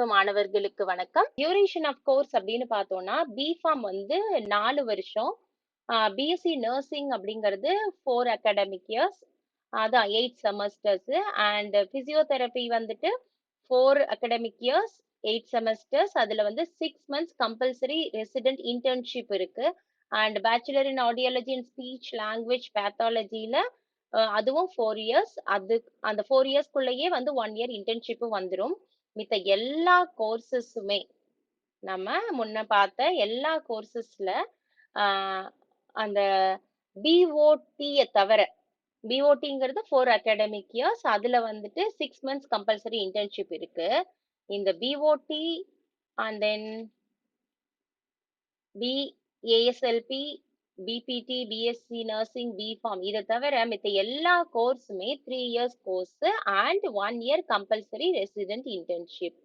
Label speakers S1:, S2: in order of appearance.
S1: அன்பு மாணவர்களுக்கு வணக்கம். டியூரேஷன் ஆஃப் கோர்ஸ் அப்படின்னு பார்த்தோம்னா, பிஃபார்ம் வந்து 4 வருஷம். பிஎஸ்சி நர்சிங் அப்படிங்கிறது 4 அகாடமிக் இயர்ஸ். அதான் 8 செமஸ்டர்ஸ். அண்ட் பிசியோதெரபி வந்துட்டு 4 அகாடமிக் இயர்ஸ், 8 செமஸ்டர்ஸ். அதுல வந்து 6 மந்த்ஸ் கம்பல்சரி ரெசிடென்ட் இன்டர்ன்ஷிப் இருக்கு. And bachelor in audiology and speech language பேத்தாலஜில அதுவும் 4 இயர்ஸ். அந்த 4 இயர்ஸ்க்குள்ளேயே வந்து 1 இயர் இன்டர்ன்ஷிப்பும் வந்துரும். மித்த எல்லா கோர்சஸுமே நம்ம முன்ன பார்த்த எல்லா கோர்சஸ்ல அந்த பிஓடியை தவிர, பிஓடிங்கிறது 4 அகாடமிக் இயர்ஸ், அதுல வந்துட்டு 6 மந்த்ஸ் கம்பல்சரி இன்டர்ன்ஷிப் இருக்கு. இந்த BOT and then BASLP, BPT, BSc nursing, BPharm இதை தவிர மித்த எல்லா கோர்ஸுமே 3 years course and 1 year compulsory resident internship.